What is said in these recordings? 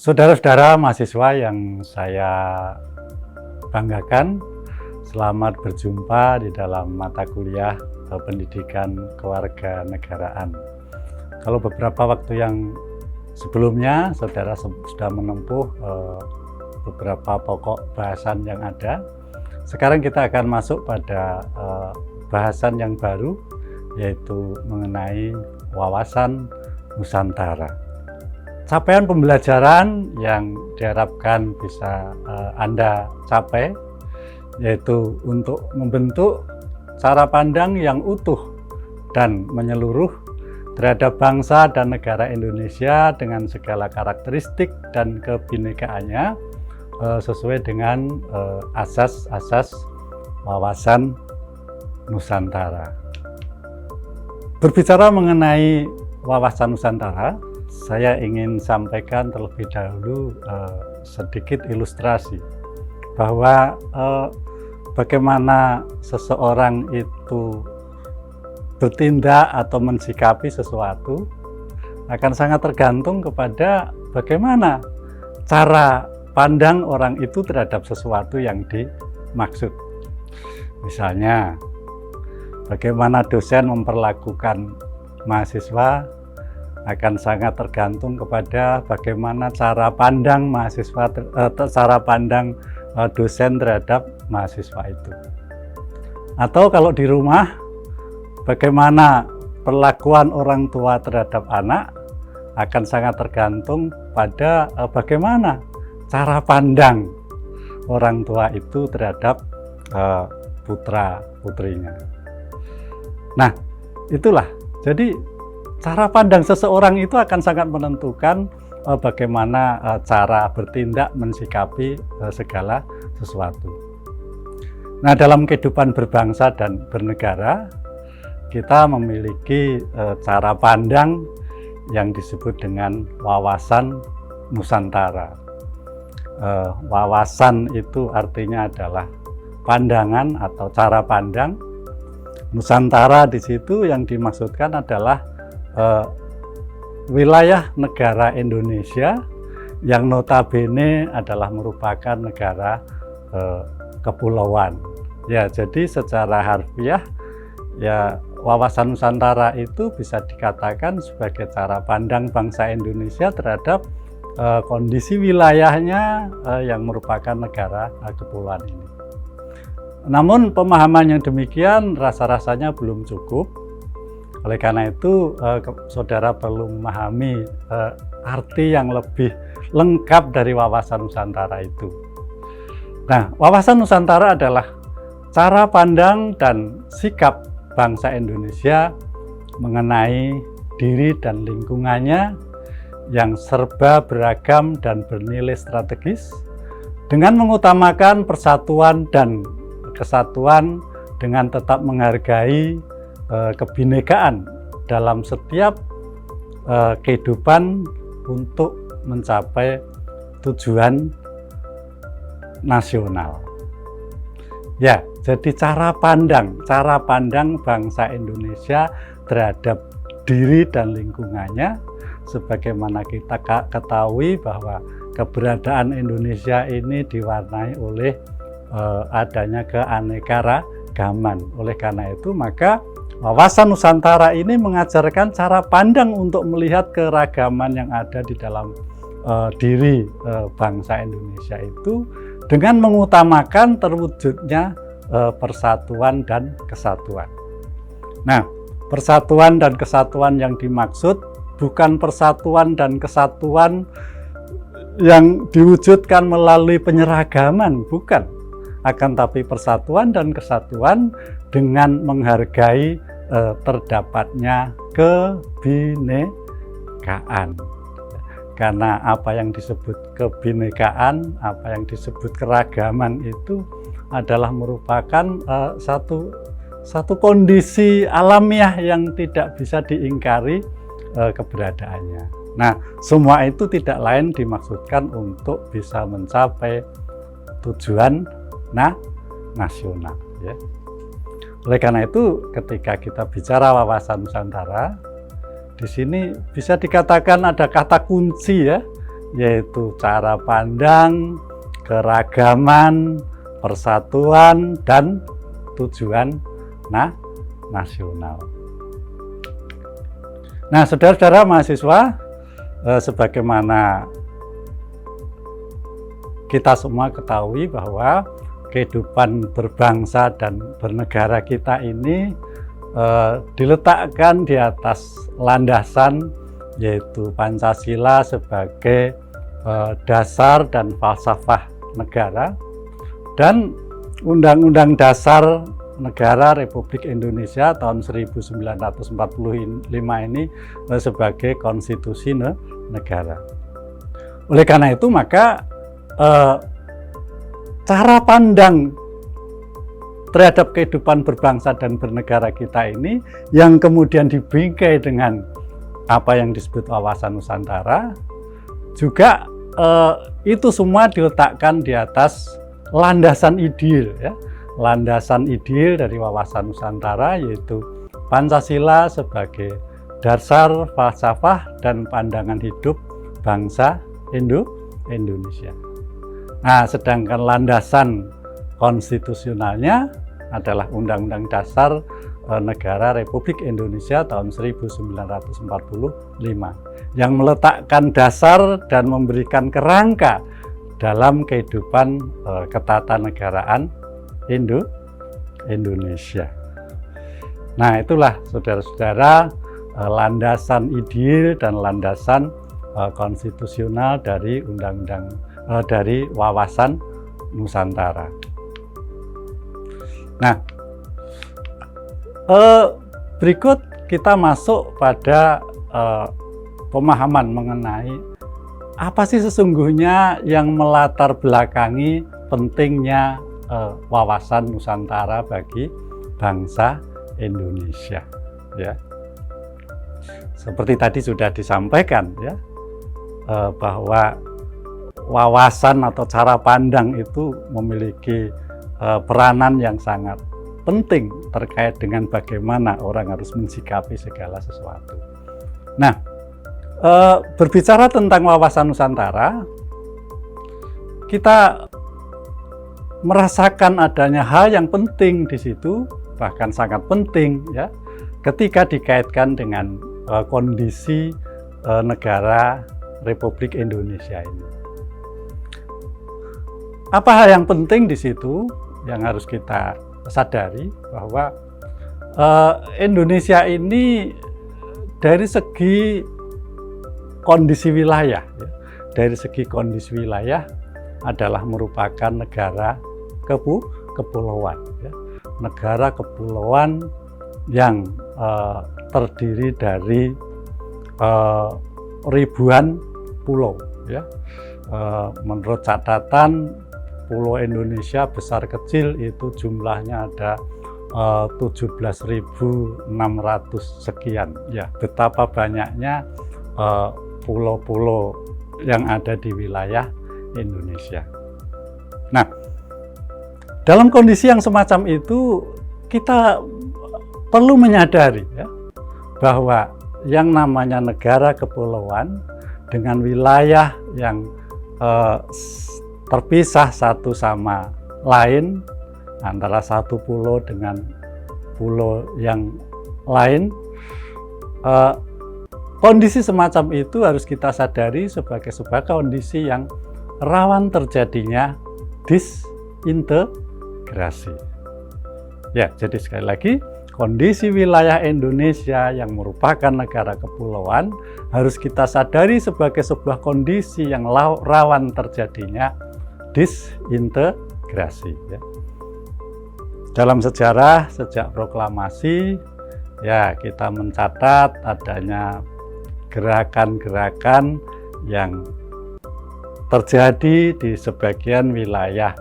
Saudara-saudara mahasiswa yang saya banggakan, selamat berjumpa di dalam mata kuliah Pendidikan Kewarganegaraan. Kalau beberapa waktu yang sebelumnya saudara sudah menempuh beberapa pokok bahasan yang ada, sekarang kita akan masuk pada bahasan yang baru, yaitu mengenai wawasan Nusantara. Capaian pembelajaran yang diharapkan bisa Anda capai, yaitu untuk membentuk cara pandang yang utuh dan menyeluruh terhadap bangsa dan negara Indonesia dengan segala karakteristik dan kebinekaannya sesuai dengan asas-asas wawasan Nusantara. Berbicara mengenai wawasan Nusantara, saya ingin sampaikan terlebih dahulu sedikit ilustrasi bahwa bagaimana seseorang itu bertindak atau mensikapi sesuatu akan sangat tergantung kepada bagaimana cara pandang orang itu terhadap sesuatu yang dimaksud. Misalnya, bagaimana dosen memperlakukan mahasiswa akan sangat tergantung kepada bagaimana cara pandang mahasiswa, cara pandang dosen terhadap mahasiswa itu. Atau kalau di rumah, bagaimana perlakuan orang tua terhadap anak akan sangat tergantung pada bagaimana cara pandang orang tua itu terhadap putra-putrinya. Nah, itulah. Jadi cara pandang seseorang itu akan sangat menentukan bagaimana cara bertindak mensikapi segala sesuatu. Nah, dalam kehidupan berbangsa dan bernegara, kita memiliki cara pandang yang disebut dengan wawasan Nusantara. Wawasan itu artinya adalah pandangan atau cara pandang. Nusantara di situ yang dimaksudkan adalah wilayah negara Indonesia yang notabene adalah merupakan negara kepulauan. Ya, jadi secara harfiah ya wawasan Nusantara itu bisa dikatakan sebagai cara pandang bangsa Indonesia terhadap kondisi wilayahnya yang merupakan negara kepulauan ini. Namun pemahaman yang demikian rasa-rasanya belum cukup. Oleh karena itu, saudara perlu memahami arti yang lebih lengkap dari wawasan Nusantara itu. Nah, wawasan Nusantara adalah cara pandang dan sikap bangsa Indonesia mengenai diri dan lingkungannya yang serba beragam dan bernilai strategis, dengan mengutamakan persatuan dan kesatuan dengan tetap menghargai kebinekaan dalam setiap kehidupan untuk mencapai tujuan nasional. Ya, jadi cara pandang bangsa Indonesia terhadap diri dan lingkungannya, sebagaimana kita ketahui bahwa keberadaan Indonesia ini diwarnai oleh adanya keanekaragaman. Oleh karena itu, maka wawasan Nusantara ini mengajarkan cara pandang untuk melihat keragaman yang ada di dalam diri bangsa Indonesia itu dengan mengutamakan terwujudnya persatuan dan kesatuan. Nah, persatuan dan kesatuan yang dimaksud bukan persatuan dan kesatuan yang diwujudkan melalui penyeragaman, bukan. Akan tapi persatuan dan kesatuan dengan menghargai terdapatnya kebinekaan. Karena apa yang disebut kebinekaan, apa yang disebut keragaman itu adalah merupakan satu kondisi alamiah yang tidak bisa diingkari keberadaannya. Nah, semua itu tidak lain dimaksudkan untuk bisa mencapai tujuan nasional. Ya. Oleh karena itu, ketika kita bicara wawasan Nusantara, di sini bisa dikatakan ada kata kunci ya, yaitu cara pandang, keragaman, persatuan, dan tujuan nasional. Nah, saudara-saudara mahasiswa, sebagaimana kita semua ketahui bahwa kehidupan berbangsa dan bernegara kita ini diletakkan di atas landasan yaitu Pancasila sebagai dasar dan falsafah negara, dan Undang-Undang Dasar Negara Republik Indonesia tahun 1945 ini sebagai konstitusi negara. Oleh karena itu maka cara pandang terhadap kehidupan berbangsa dan bernegara kita ini yang kemudian dibingkai dengan apa yang disebut wawasan Nusantara, juga itu semua diletakkan di atas landasan ideal, ya. Landasan ideal dari wawasan Nusantara yaitu Pancasila sebagai dasar falsafah dan pandangan hidup bangsa Indonesia. Nah, sedangkan landasan konstitusionalnya adalah Undang-Undang Dasar Negara Republik Indonesia tahun 1945 yang meletakkan dasar dan memberikan kerangka dalam kehidupan ketatanegaraan Indonesia. Nah, itulah saudara-saudara landasan ideal dan landasan konstitusional dari undang-undang dari wawasan Nusantara. Nah, berikut kita masuk pada pemahaman mengenai apa sih sesungguhnya yang melatar belakangi pentingnya wawasan Nusantara bagi bangsa Indonesia, ya. Seperti tadi sudah disampaikan, ya, bahwa wawasan atau cara pandang itu memiliki peranan yang sangat penting terkait dengan bagaimana orang harus mensikapi segala sesuatu. Nah, berbicara tentang wawasan Nusantara, kita merasakan adanya hal yang penting di situ, bahkan sangat penting, ya, ketika dikaitkan dengan kondisi negara Republik Indonesia ini. Apa hal yang penting di situ yang harus kita sadari, bahwa Indonesia ini dari segi kondisi wilayah, ya, dari segi kondisi wilayah adalah merupakan negara kepulauan, ya. Negara kepulauan yang terdiri dari ribuan pulau, ya. Menurut catatan pulau Indonesia besar kecil itu jumlahnya ada 17.600 sekian, ya. Betapa banyaknya pulau-pulau yang ada di wilayah Indonesia. Nah, dalam kondisi yang semacam itu kita perlu menyadari, ya, bahwa yang namanya negara kepulauan dengan wilayah yang terpisah satu sama lain, antara satu pulau dengan pulau yang lain, kondisi semacam itu harus kita sadari sebagai sebuah kondisi yang rawan terjadinya disintegrasi. Ya, jadi sekali lagi, kondisi wilayah Indonesia yang merupakan negara kepulauan harus kita sadari sebagai sebuah kondisi yang rawan terjadinya disintegrasi, ya. Dalam sejarah, sejak proklamasi, ya, kita mencatat adanya gerakan-gerakan yang terjadi di sebagian wilayah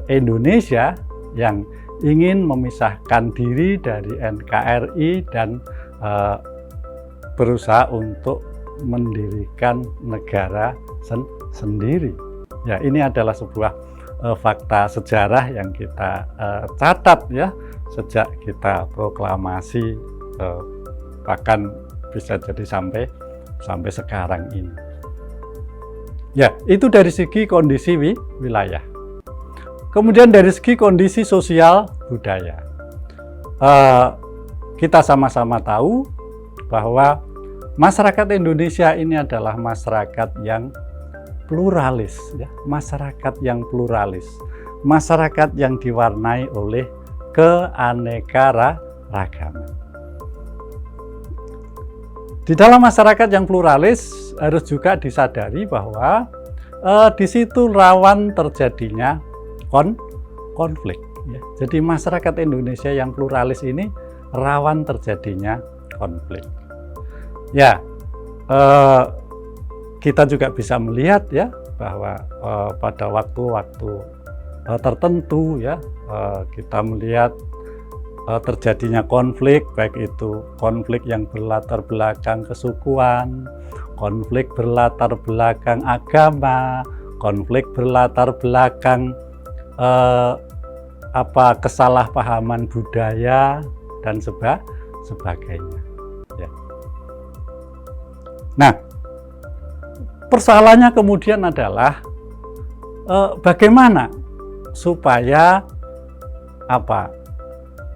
Indonesia yang ingin memisahkan diri dari NKRI dan berusaha untuk mendirikan negara sendiri. Ya, ini adalah sebuah fakta sejarah yang kita catat, ya, sejak kita proklamasi, bahkan bisa jadi sampai sekarang ini. Ya, itu dari segi kondisi wilayah. Kemudian dari segi kondisi sosial budaya. Kita sama-sama tahu bahwa masyarakat Indonesia ini adalah masyarakat yang pluralis, ya, masyarakat yang pluralis, masyarakat yang diwarnai oleh keanekaragaman. Di dalam masyarakat yang pluralis harus juga disadari bahwa di situ rawan terjadinya konflik. Ya. Jadi masyarakat Indonesia yang pluralis ini rawan terjadinya konflik. Ya, kita juga bisa melihat ya bahwa pada waktu-waktu tertentu ya kita melihat terjadinya konflik, baik itu konflik yang berlatar belakang kesukuan, konflik berlatar belakang agama, konflik berlatar belakang kesalahpahaman budaya dan sebagainya. Ya. Nah, persoalannya kemudian adalah bagaimana supaya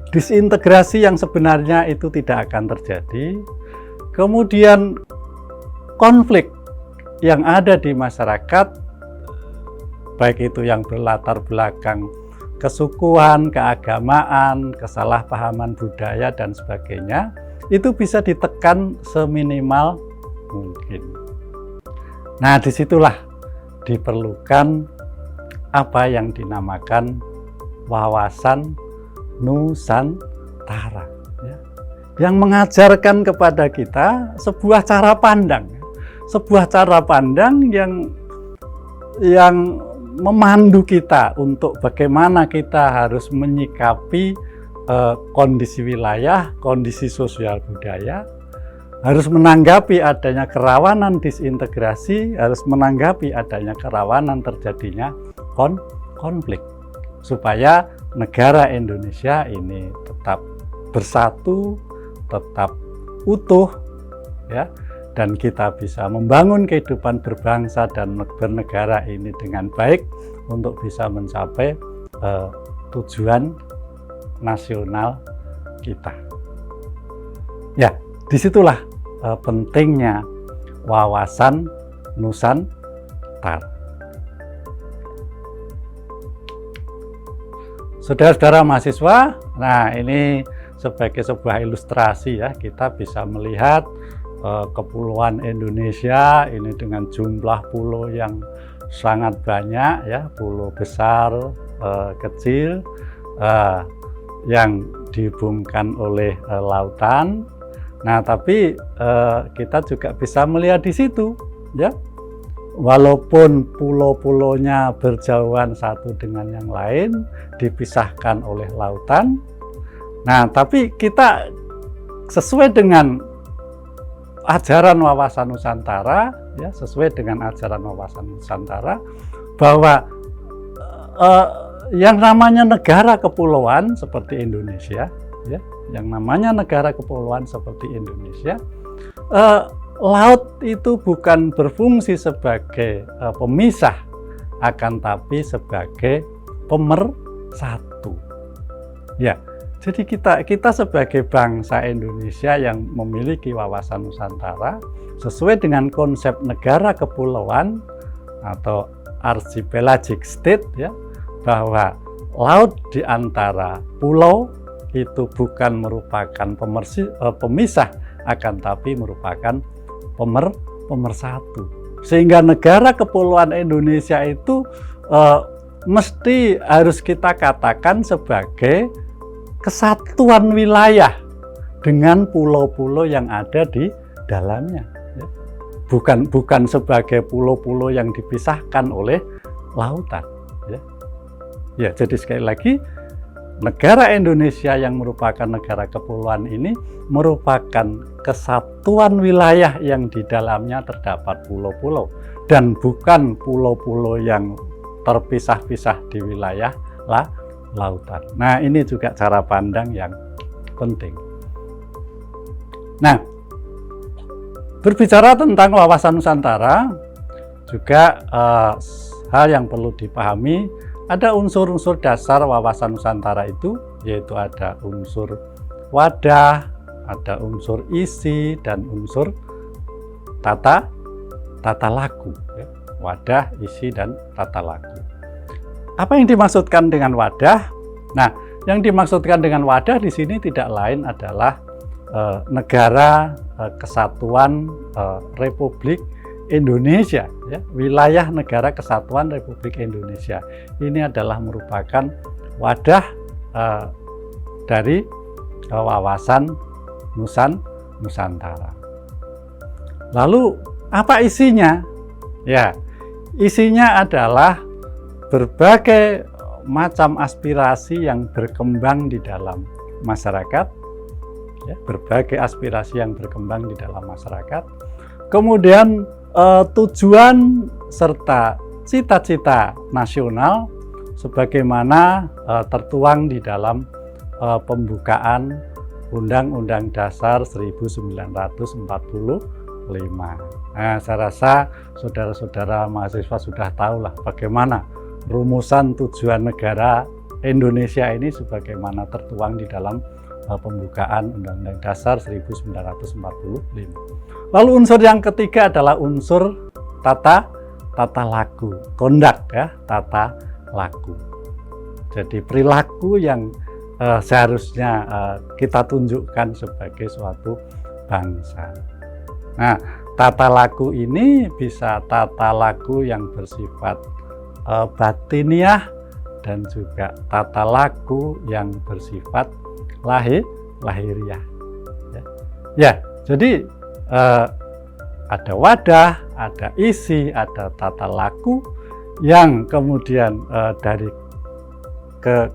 disintegrasi yang sebenarnya itu tidak akan terjadi, kemudian konflik yang ada di masyarakat, baik itu yang berlatar belakang kesukuan, keagamaan, kesalahpahaman budaya, dan sebagainya, itu bisa ditekan seminimal mungkin. Nah, disitulah diperlukan apa yang dinamakan wawasan Nusantara, ya, yang mengajarkan kepada kita sebuah cara pandang yang memandu kita untuk bagaimana kita harus menyikapi kondisi wilayah, kondisi sosial budaya, harus menanggapi adanya kerawanan disintegrasi, harus menanggapi adanya kerawanan terjadinya konflik, supaya negara Indonesia ini tetap bersatu, tetap utuh, ya, dan kita bisa membangun kehidupan berbangsa dan bernegara ini dengan baik untuk bisa mencapai tujuan nasional kita. Ya, disitulah pentingnya wawasan Nusantara. Saudara-saudara mahasiswa, nah ini sebagai sebuah ilustrasi ya, kita bisa melihat kepulauan Indonesia ini dengan jumlah pulau yang sangat banyak ya, pulau besar, kecil, yang dihubungkan oleh lautan. Nah, tapi kita juga bisa melihat di situ ya, walaupun pulau-pulaunya berjauhan satu dengan yang lain, dipisahkan oleh lautan. Nah, tapi kita sesuai dengan ajaran wawasan Nusantara, ya, sesuai dengan ajaran wawasan Nusantara, bahwa yang namanya negara kepulauan seperti Indonesia, ya, yang namanya negara kepulauan seperti Indonesia, laut itu bukan berfungsi sebagai pemisah, akan tapi sebagai pemersatu. Ya, jadi kita sebagai bangsa Indonesia yang memiliki wawasan Nusantara sesuai dengan konsep negara kepulauan atau archipelagic state, ya, bahwa laut di antara pulau itu bukan merupakan pemisah, akan tapi merupakan pemersatu. Sehingga negara kepulauan Indonesia itu mesti harus kita katakan sebagai kesatuan wilayah dengan pulau-pulau yang ada di dalamnya, ya. Bukan sebagai pulau-pulau yang dipisahkan oleh lautan, ya. Ya, jadi sekali lagi, negara Indonesia yang merupakan negara kepulauan ini merupakan kesatuan wilayah yang di dalamnya terdapat pulau-pulau, dan bukan pulau-pulau yang terpisah-pisah di wilayah lautan. Nah, ini juga cara pandang yang penting. Nah, berbicara tentang wawasan Nusantara, juga hal yang perlu dipahami, ada unsur-unsur dasar wawasan Nusantara itu, yaitu ada unsur wadah, ada unsur isi, dan unsur tata laku. Wadah, isi, dan tata laku. Apa yang dimaksudkan dengan wadah? Nah, yang dimaksudkan dengan wadah di sini tidak lain adalah negara kesatuan Republik Indonesia, ya, wilayah negara kesatuan Republik Indonesia. Ini adalah merupakan wadah dari wawasan Nusantara. Lalu apa isinya? Ya, isinya adalah berbagai macam aspirasi yang berkembang di dalam masyarakat, ya, berbagai aspirasi yang berkembang di dalam masyarakat. Kemudian tujuan serta cita-cita nasional sebagaimana tertuang di dalam pembukaan Undang-Undang Dasar 1945. Nah, saya rasa saudara-saudara mahasiswa sudah tahu lah bagaimana rumusan tujuan negara Indonesia ini sebagaimana tertuang di dalam pembukaan Undang-Undang Dasar 1945. Lalu unsur yang ketiga adalah unsur tata laku, conduct, ya, tata laku. Jadi perilaku yang seharusnya kita tunjukkan sebagai suatu bangsa. Nah, tata laku ini bisa tata laku yang bersifat batiniah dan juga tata laku yang bersifat lahiriah. Ya, jadi ada wadah, ada isi, ada tata laku yang kemudian dari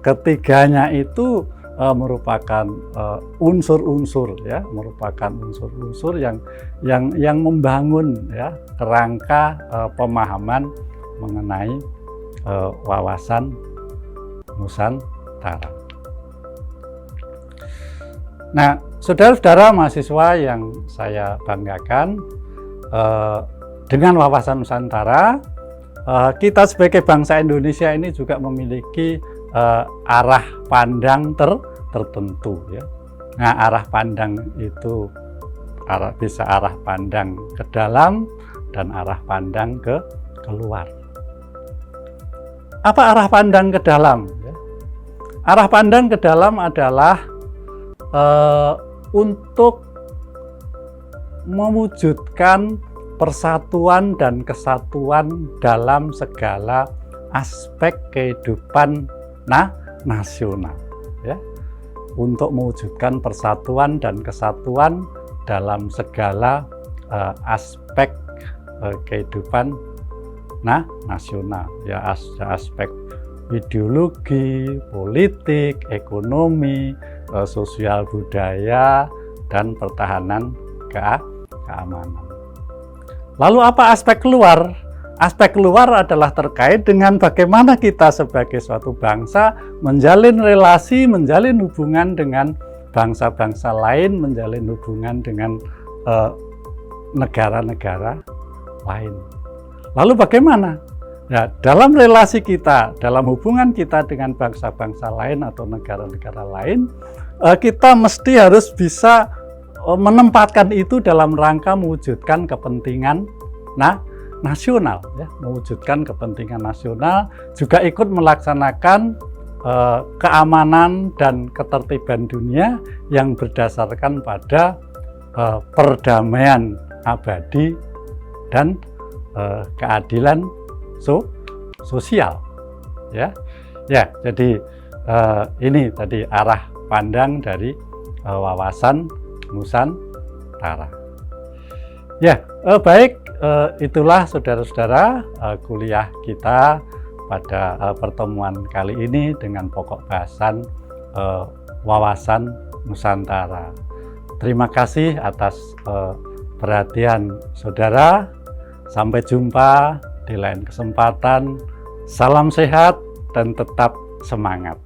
ketiganya itu merupakan unsur-unsur, ya, merupakan unsur-unsur yang membangun, ya, kerangka pemahaman mengenai wawasan Nusantara. Nah, saudara-saudara mahasiswa yang saya banggakan, dengan wawasan Nusantara, kita sebagai bangsa Indonesia ini juga memiliki arah pandang tertentu, ya. Nah, arah pandang itu bisa arah pandang ke dalam dan arah pandang ke keluar. Apa arah pandang ke dalam? Ya? Arah pandang ke dalam adalah untuk mewujudkan persatuan dan kesatuan dalam segala aspek kehidupan nasional, ya, untuk mewujudkan persatuan dan kesatuan dalam segala aspek kehidupan nasional, ya, aspek ideologi, politik, ekonomi, sosial budaya, dan pertahanan keamanan. Lalu apa aspek luar? Aspek luar adalah terkait dengan bagaimana kita sebagai suatu bangsa menjalin relasi, menjalin hubungan dengan bangsa-bangsa lain, menjalin hubungan dengan negara-negara lain. Lalu bagaimana? Ya, dalam relasi kita, dalam hubungan kita dengan bangsa-bangsa lain atau negara-negara lain, kita mesti harus bisa menempatkan itu dalam rangka mewujudkan kepentingan nasional, ya, mewujudkan kepentingan nasional, juga ikut melaksanakan keamanan dan ketertiban dunia yang berdasarkan pada perdamaian abadi dan keadilan sosial, ya. Jadi ini tadi arah pandang dari wawasan Nusantara. Ya, baik, itulah saudara-saudara kuliah kita pada pertemuan kali ini dengan pokok bahasan wawasan Nusantara. Terima kasih atas perhatian saudara. Sampai jumpa di lain kesempatan. Salam sehat dan tetap semangat.